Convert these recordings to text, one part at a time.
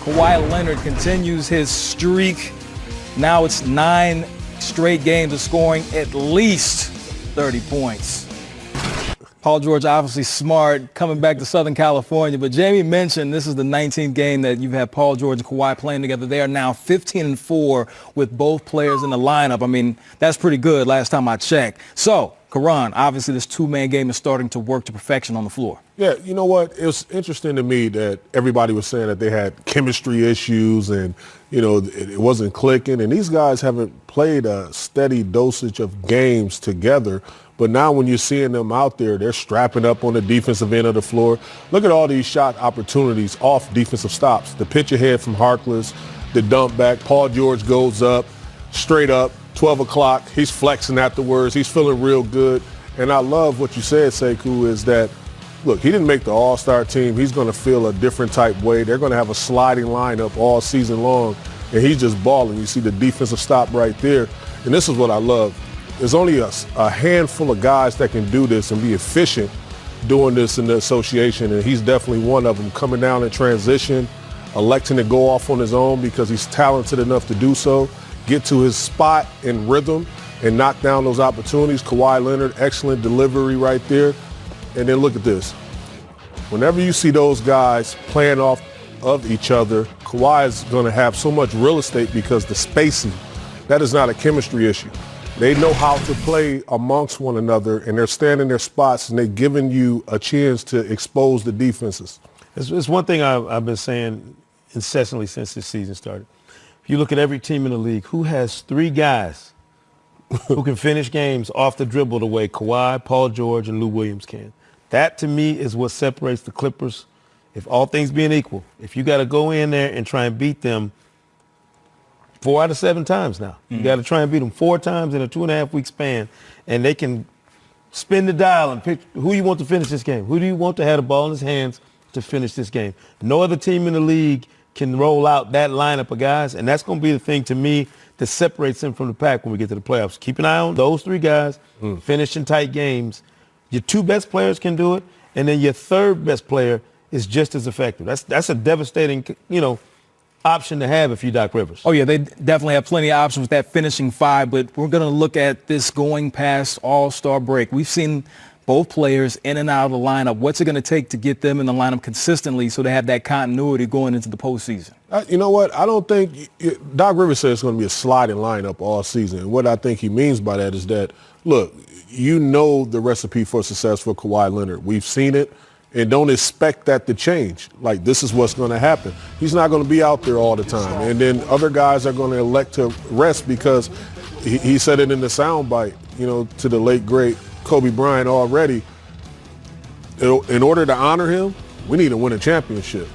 Kawhi Leonard continues his streak. Now it's 9 straight games of scoring at least 30 points. Paul George obviously smart, coming back to Southern California. But Jamie mentioned this is the 19th game that you've had Paul George and Kawhi playing together. They are now 15-4 with both players in the lineup. I mean, that's pretty good last time I checked. So, Caron, obviously this two-man game is starting to work to perfection on the floor. Yeah, you know what? It was interesting to me that everybody was saying that they had chemistry issues and, you know, it wasn't clicking. And these guys haven't played a steady dosage of games together. But now when you're seeing them out there, they're strapping up on the defensive end of the floor. Look at all these shot opportunities off defensive stops. The pitch ahead from Harkless, the dump back. Paul George goes up, straight up, 12 o'clock. He's flexing afterwards. He's feeling real good. And I love what you said, Sekou, is that, look, he didn't make the All-Star team. He's going to feel a different type way. They're going to have a sliding lineup all season long. And he's just balling. You see the defensive stop right there. And this is what I love. There's only a handful of guys that can do this and be efficient doing this in the association, and he's definitely one of them, coming down in transition, electing to go off on his own because he's talented enough to do so, get to his spot in rhythm and knock down those opportunities. Kawhi Leonard, excellent delivery right there. And then look at this. Whenever you see those guys playing off of each other, Kawhi is going to have so much real estate because the spacing, that is not a chemistry issue. They know how to play amongst one another, and they're standing their spots, and they're giving you a chance to expose the defenses. It's one thing I've been saying incessantly since this season started. If you look at every team in the league, who has 3 guys who can finish games off the dribble the way Kawhi, Paul George, and Lou Williams can? That, to me, is what separates the Clippers. If all things being equal, if you got to go in there and try and beat them 4 out of 7 times now. You got to try and beat them 4 times in a 2.5-week span, and they can spin the dial and pick who you want to finish this game. Who do you want to have the ball in his hands to finish this game? No other team in the league can roll out that lineup of guys, and that's going to be the thing to me that separates them from the pack when we get to the playoffs. Keep an eye on those 3 guys, finishing tight games. Your 2 best players can do it, and then your 3rd best player is just as effective. That's a devastating, option to have if you Doc Rivers. Oh, yeah, they definitely have plenty of options with that finishing 5, but we're going to look at this going past All-Star break. We've seen both players in and out of the lineup. What's it going to take to get them in the lineup consistently so they have that continuity going into the postseason? You know what? I don't think Doc Rivers said it's going to be a sliding lineup all season. And what I think he means by that is that, look, you know the recipe for success for Kawhi Leonard. We've seen it. And don't expect that to change. Like, this is what's going to happen. He's not going to be out there all the time. And then other guys are going to elect to rest because he said it in the soundbite, to the late, great Kobe Bryant already. In order to honor him, we need to win a championship.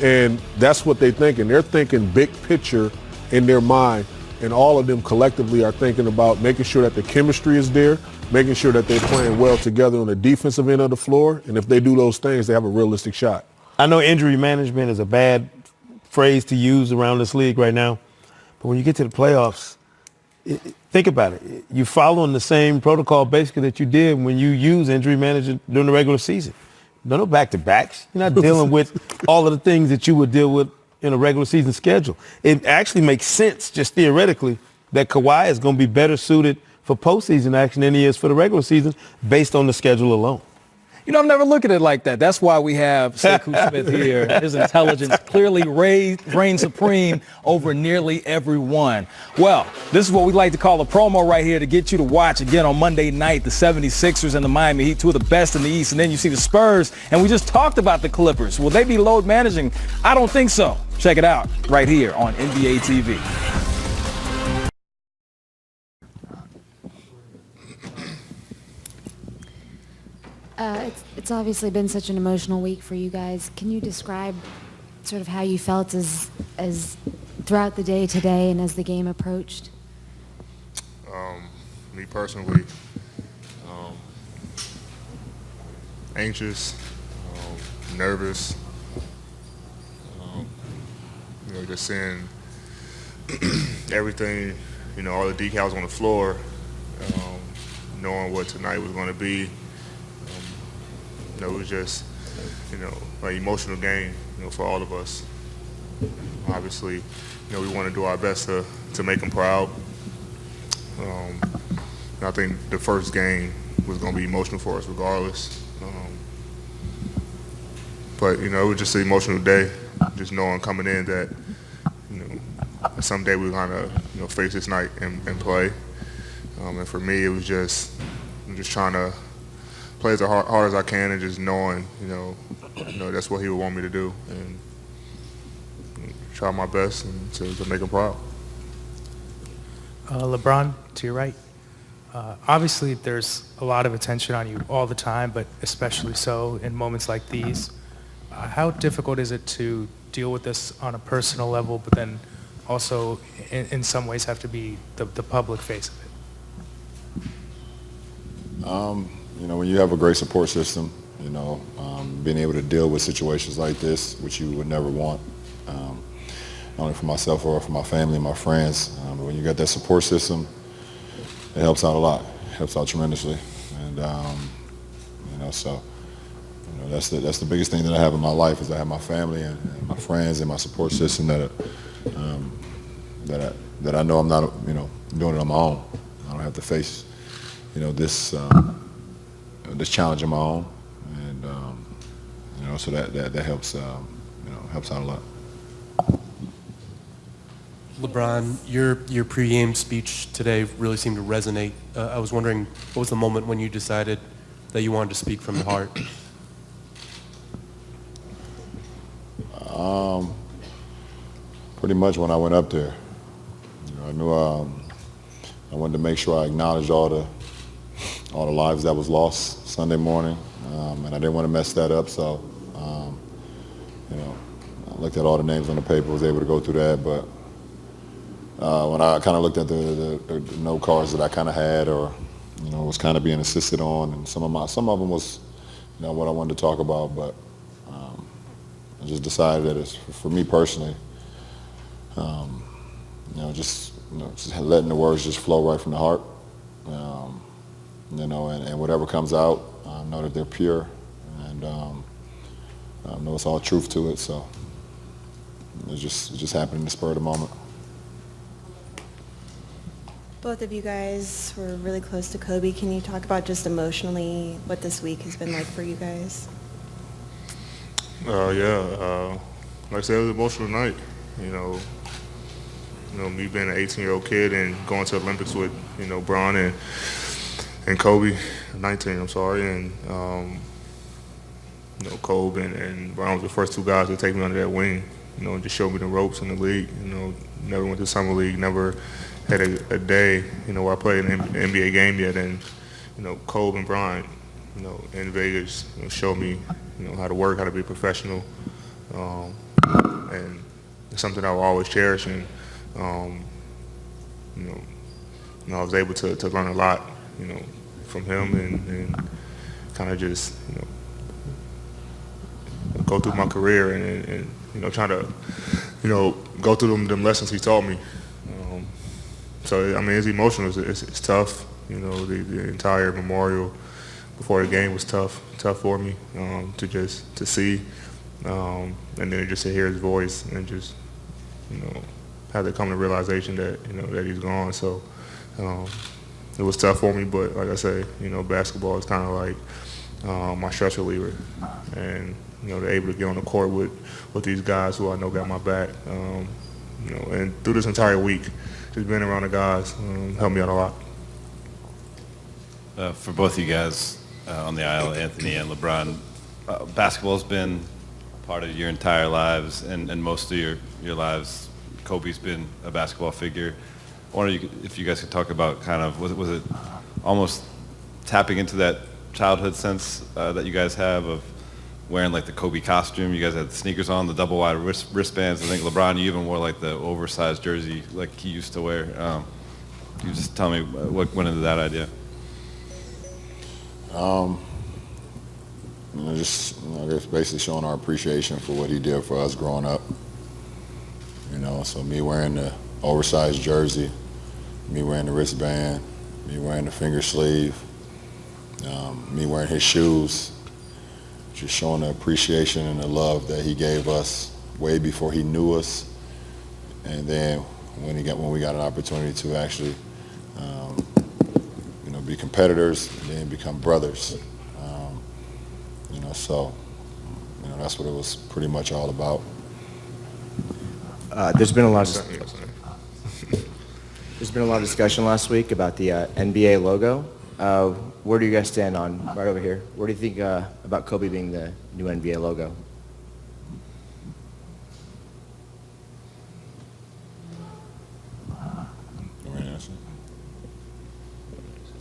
And that's what they're thinking. They're thinking big picture in their mind. And all of them collectively are thinking about making sure that the chemistry is there, making sure that they're playing well together on the defensive end of the floor. And if they do those things, they have a realistic shot. I know injury management is a bad phrase to use around this league right now. But when you get to the playoffs, think about it. You're following the same protocol basically that you did when you use injury management during the regular season. No back-to-backs. You're not dealing with all of the things that you would deal with in a regular season schedule. It actually makes sense, just theoretically, that Kawhi is going to be better suited for postseason action than he is for the regular season based on the schedule alone. I've never looked at it like that. That's why we have Sekou Smith here. His intelligence clearly reigns supreme over nearly everyone. Well, this is what we like to call a promo right here to get you to watch again on Monday night, the 76ers and the Miami Heat, 2 of the best in the East. And then you see the Spurs, and we just talked about the Clippers. Will they be load managing? I don't think so. Check it out right here on NBA TV. It's obviously been such an emotional week for you guys. Can you describe sort of how you felt as throughout the day today and as the game approached? Me personally, anxious, nervous, just seeing everything, all the decals on the floor, knowing what tonight was going to be. It was just, an emotional game, for all of us. Obviously, we want to do our best to make him proud. I think the first game was going to be emotional for us regardless. But, it was just an emotional day, just knowing coming in that, someday we're going to, face this night and play. And for me, it was just trying to play as hard as I can and just knowing, that's what he would want me to do and try my best and to make him proud. LeBron, to your right. Obviously, there's a lot of attention on you all the time, but especially so in moments like these. How difficult is it to deal with this on a personal level, but then also in some ways have to be the public face of it? When you have a great support system, being able to deal with situations like this, which you would never want, not only for myself or for my family and my friends, but when you got that support system, it helps out a lot. It helps out tremendously. And, that's the biggest thing that I have in my life is I have my family and my friends and my support system that I know I'm not, doing it on my own. I don't have to face, this challenge on my own. And, so that helps, helps out a lot. LeBron, your pregame speech today really seemed to resonate. I was wondering, what was the moment when you decided that you wanted to speak from the heart? Pretty much when I went up there. I knew I wanted to make sure I acknowledged all the lives that was lost Sunday morning, and I didn't want to mess that up. So, I looked at all the names on the paper, was able to go through that, but when I kind of looked at the note cards that I kind of had, or was kind of being assisted on, and some of them was what I wanted to talk about, but I just decided that it's for me personally, just letting the words just flow right from the heart, and whatever comes out, know that they're pure, and know it's all truth to it. So it just happened in the spur of the moment. Both of you guys were really close to Kobe. Can you talk about just emotionally what this week has been like for you guys? Like I said, it was an emotional night. Me being an 18-year-old kid and going to the Olympics with, Bron and Kobe, 19, I'm sorry, and Kobe and Bron was the first two guys to take me under that wing, and just show me the ropes in the league. Never went to summer league, never had a day, where I played an NBA game yet, and Kobe and Bron, in Vegas, showed me, how to work, how to be a professional, and it's something I will always cherish. And I was able to learn a lot, from him, and kind of just, go through my career and trying to, go through them lessons he taught me. So, it's emotional. It's tough. The entire memorial before the game was tough for me to see, and then just to hear his voice and just, have to come to realization that, that he's gone. So it was tough for me, but like I say, basketball is kind of like my stress reliever, and they're able to get on the court with these guys who I know got my back, and through this entire week, just being around the guys helped me out a lot. For both of you guys on the aisle, Anthony and LeBron, basketball's been part of your entire lives, and most of your lives. Kobe's been a basketball figure. I wonder if you guys could talk about kind of, was it almost tapping into that childhood sense that you guys have of wearing like the Kobe costume? You guys had the sneakers on, the double wide wristbands. I think LeBron, you even wore like the oversized jersey like he used to wear. Can you just tell me what went into that idea? I guess basically showing our appreciation for what he did for us growing up. So me wearing the oversized jersey, me wearing the wristband, me wearing the finger sleeve, me wearing his shoes, just showing the appreciation and the love that he gave us way before he knew us, and then when we got an opportunity to actually, be competitors and then become brothers. So that's what it was pretty much all about. There's been a lot of discussion last week about the NBA logo. Where do you guys stand on, right over here, where do you think about Kobe being the new NBA logo?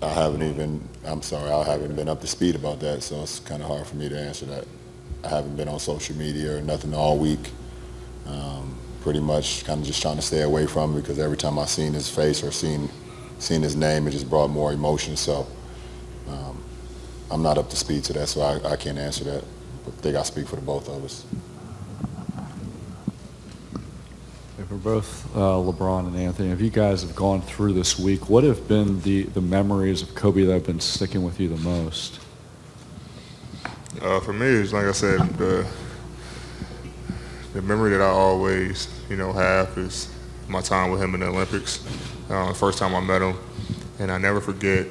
I haven't been up to speed about that, so it's kind of hard for me to answer that. I haven't been on social media or nothing all week. Pretty much kind of just trying to stay away from it because every time I seen his face or seen his name, it just brought more emotion. So I'm not up to speed to that, so I can't answer that. But I think I speak for the both of us. For both LeBron and Anthony, if you guys have gone through this week, what have been the memories of Kobe that have been sticking with you the most? For me, it's like I said, the memory that I always, have is my time with him in the Olympics. The first time I met him, and I never forget.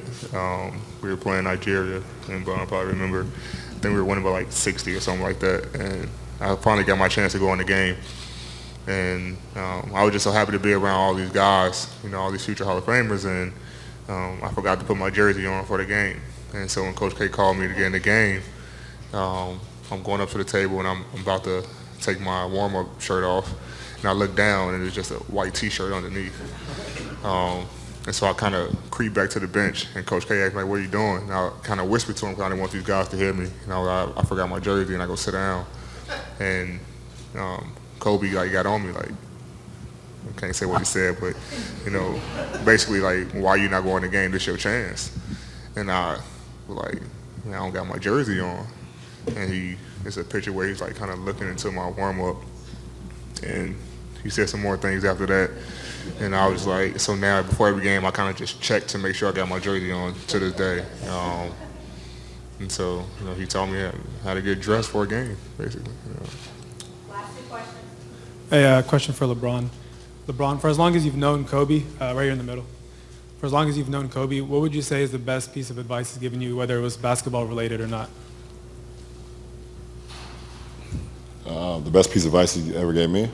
We were playing Nigeria, and I probably remember. I think we were winning by like 60 or something like that, and I finally got my chance to go in the game. And I was just so happy to be around all these guys, all these future Hall of Famers, and I forgot to put my jersey on for the game. And so when Coach K called me to get in the game, I'm going up to the table and I'm about to take my warm-up shirt off, and I look down and it's just a white T-shirt underneath. And so I kind of creep back to the bench, and Coach K asked me, like, what are you doing? And I kind of whispered to him because I didn't want these guys to hear me. I forgot my jersey, and I go sit down. And Kobe got on me, like, I can't say what he said, but, basically, like, why you not going to the game? This your chance. And I was like, I don't got my jersey on. And it's a picture where he's, like, kind of looking into my warm-up. And he said some more things after that. And I was like, so now before every game, I kind of just check to make sure I got my jersey on to this day. And so, he taught me how to get dressed for a game, basically. Last two questions. Hey, question for LeBron. LeBron, for as long as you've known Kobe, right here in the middle, for as long as you've known Kobe, what would you say is the best piece of advice he's given you, whether it was basketball related or not? The best piece of advice he ever gave me?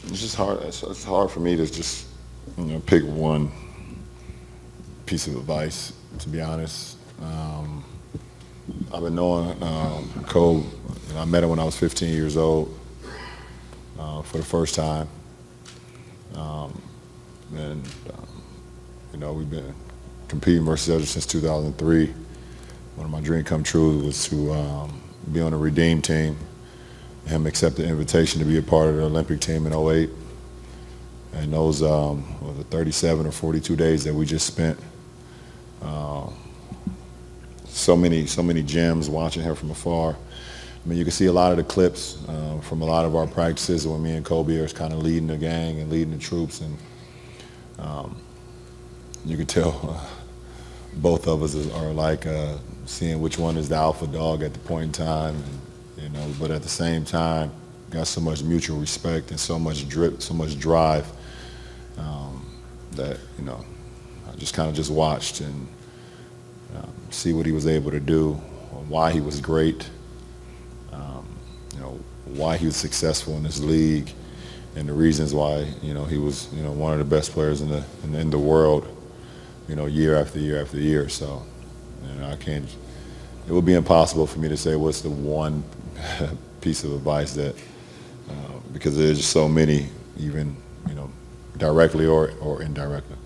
It's just hard. It's hard for me to just, pick one piece of advice, to be honest. I've been knowing Kobe. I met him when I was 15 years old for the first time. We've been competing versus each other since 2003. One of my dreams come true was to be on a Redeem team. Him accept the invitation to be a part of the Olympic team in '08. And those 37 or 42 days that we just spent, so many gems watching him from afar. I mean, you can see a lot of the clips from a lot of our practices when me and Kobe are kind of leading the gang and leading the troops, and you can tell both of us are like seeing which one is the alpha dog at the point in time. And, but at the same time, got so much mutual respect and so much drip, so much drive that I just kind of just watched and see what he was able to do, why he was great, why he was successful in this league, and the reasons why he was one of the best players in the world, year after year after year. So I can't. It would be impossible for me to say what's the one piece of advice that, because there's just so many, even directly or indirectly.